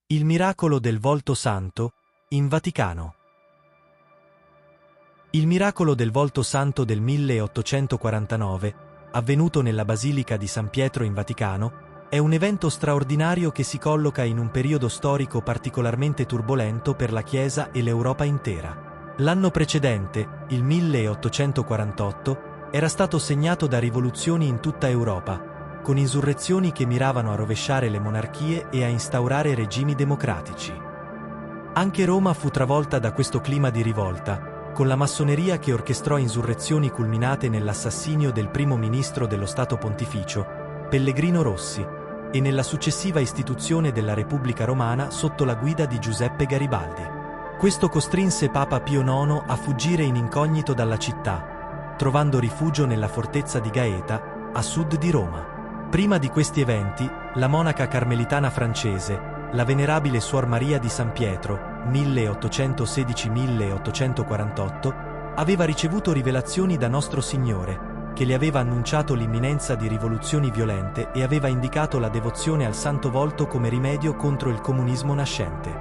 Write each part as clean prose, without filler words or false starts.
Il miracolo del volto santo, in Vaticano. Il miracolo del volto santo del 1849, avvenuto nella Basilica di San Pietro in Vaticano, è un evento straordinario che si colloca in un periodo storico particolarmente turbolento per la Chiesa e l'Europa intera. L'anno precedente, il 1848, era stato segnato da rivoluzioni in tutta Europa, con insurrezioni che miravano a rovesciare le monarchie e a instaurare regimi democratici. Anche Roma fu travolta da questo clima di rivolta, con la massoneria che orchestrò insurrezioni culminate nell'assassinio del primo ministro dello Stato Pontificio, Pellegrino Rossi, e nella successiva istituzione della Repubblica Romana sotto la guida di Giuseppe Garibaldi. Questo costrinse Papa Pio IX a fuggire in incognito dalla città, trovando rifugio nella fortezza di Gaeta, a sud di Roma. Prima di questi eventi, la monaca carmelitana francese, la venerabile Suor Maria di San Pietro, 1816-1848, aveva ricevuto rivelazioni da Nostro Signore, che le aveva annunciato l'imminenza di rivoluzioni violente e aveva indicato la devozione al Santo Volto come rimedio contro il comunismo nascente.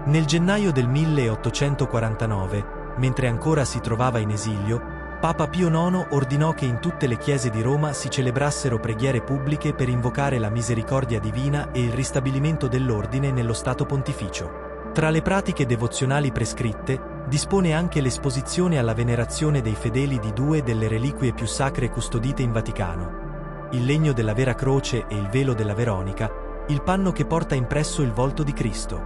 Nel gennaio del 1849, mentre ancora si trovava in esilio, Papa Pio IX ordinò che in tutte le chiese di Roma si celebrassero preghiere pubbliche per invocare la misericordia divina e il ristabilimento dell'ordine nello Stato Pontificio. Tra le pratiche devozionali prescritte, dispone anche l'esposizione alla venerazione dei fedeli di due delle reliquie più sacre custodite in Vaticano: il legno della Vera Croce e il velo della Veronica, il panno che porta impresso il volto di Cristo.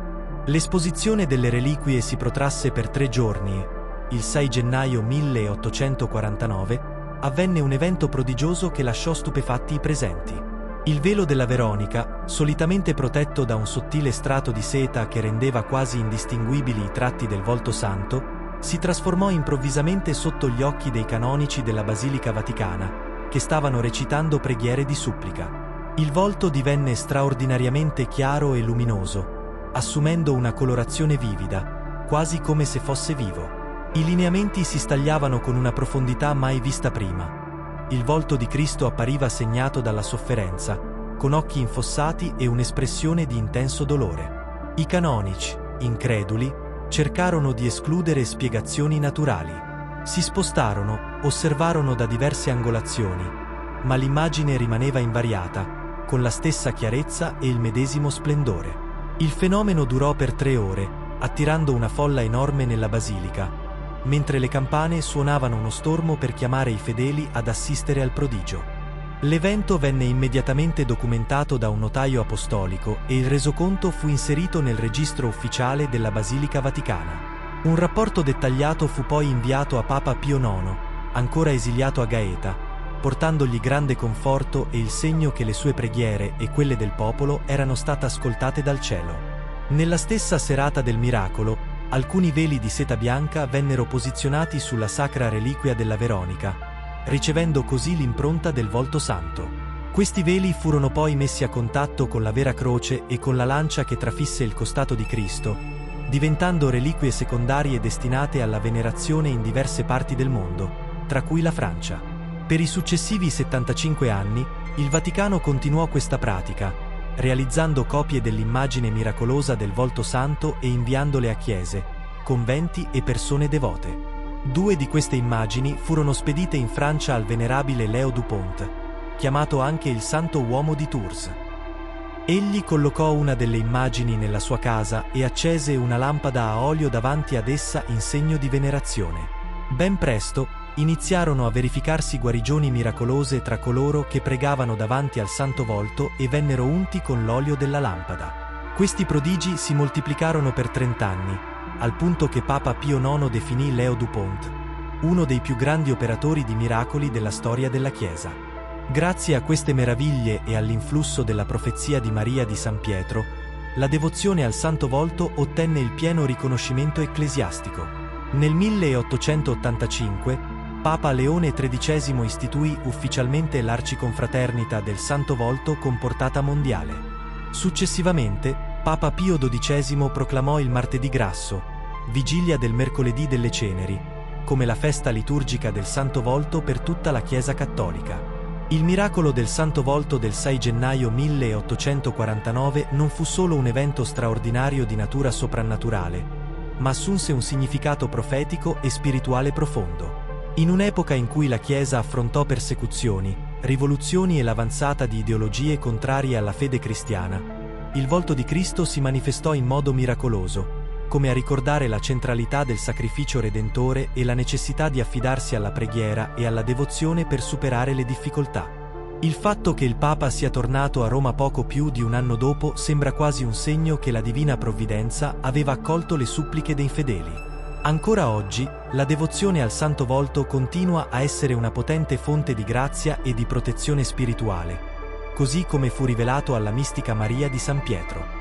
L'esposizione delle reliquie si protrasse per 3 giorni. Il 6 gennaio 1849 avvenne un evento prodigioso che lasciò stupefatti i presenti. Il velo della Veronica, solitamente protetto da un sottile strato di seta che rendeva quasi indistinguibili i tratti del volto santo, si trasformò improvvisamente sotto gli occhi dei canonici della Basilica Vaticana, che stavano recitando preghiere di supplica. Il volto divenne straordinariamente chiaro e luminoso, assumendo una colorazione vivida, quasi come se fosse vivo. I lineamenti si stagliavano con una profondità mai vista prima. Il volto di Cristo appariva segnato dalla sofferenza, con occhi infossati e un'espressione di intenso dolore. I canonici, increduli, cercarono di escludere spiegazioni naturali. Si spostarono, osservarono da diverse angolazioni, ma l'immagine rimaneva invariata, con la stessa chiarezza e il medesimo splendore. Il fenomeno durò per 3 ore, attirando una folla enorme nella basilica, mentre le campane suonavano uno stormo per chiamare i fedeli ad assistere al prodigio. L'evento venne immediatamente documentato da un notaio apostolico e il resoconto fu inserito nel registro ufficiale della Basilica Vaticana. Un rapporto dettagliato fu poi inviato a Papa Pio IX, ancora esiliato a Gaeta, portandogli grande conforto e il segno che le sue preghiere e quelle del popolo erano state ascoltate dal cielo. Nella stessa serata del miracolo, alcuni veli di seta bianca vennero posizionati sulla sacra reliquia della Veronica, ricevendo così l'impronta del volto santo. Questi veli furono poi messi a contatto con la Vera Croce e con la lancia che trafisse il costato di Cristo, diventando reliquie secondarie destinate alla venerazione in diverse parti del mondo, tra cui la Francia. Per i successivi 75 anni, il Vaticano continuò questa pratica, realizzando copie dell'immagine miracolosa del volto santo e inviandole a chiese, conventi e persone devote. 2 di queste immagini furono spedite in Francia al venerabile Leo Dupont, chiamato anche il Santo Uomo di Tours. Egli collocò una delle immagini nella sua casa e accese una lampada a olio davanti ad essa in segno di venerazione. Ben presto iniziarono a verificarsi guarigioni miracolose tra coloro che pregavano davanti al Santo Volto e vennero unti con l'olio della lampada. Questi prodigi si moltiplicarono per 30 anni, al punto che Papa Pio IX definì Leo Dupont uno dei più grandi operatori di miracoli della storia della Chiesa. Grazie a queste meraviglie e all'influsso della profezia di Maria di San Pietro, la devozione al Santo Volto ottenne il pieno riconoscimento ecclesiastico. Nel 1885, Papa Leone XIII istituì ufficialmente l'Arciconfraternita del Santo Volto con portata mondiale. Successivamente, Papa Pio XII proclamò il Martedì Grasso, vigilia del Mercoledì delle Ceneri, come la festa liturgica del Santo Volto per tutta la Chiesa cattolica. Il miracolo del Santo Volto del 6 gennaio 1849 non fu solo un evento straordinario di natura soprannaturale, ma assunse un significato profetico e spirituale profondo. In un'epoca in cui la Chiesa affrontò persecuzioni, rivoluzioni e l'avanzata di ideologie contrarie alla fede cristiana, il volto di Cristo si manifestò in modo miracoloso, come a ricordare la centralità del sacrificio redentore e la necessità di affidarsi alla preghiera e alla devozione per superare le difficoltà. Il fatto che il Papa sia tornato a Roma poco più di un anno dopo sembra quasi un segno che la divina provvidenza aveva accolto le suppliche dei fedeli. Ancora oggi, la devozione al Santo Volto continua a essere una potente fonte di grazia e di protezione spirituale, così come fu rivelato alla mistica Maria di San Pietro.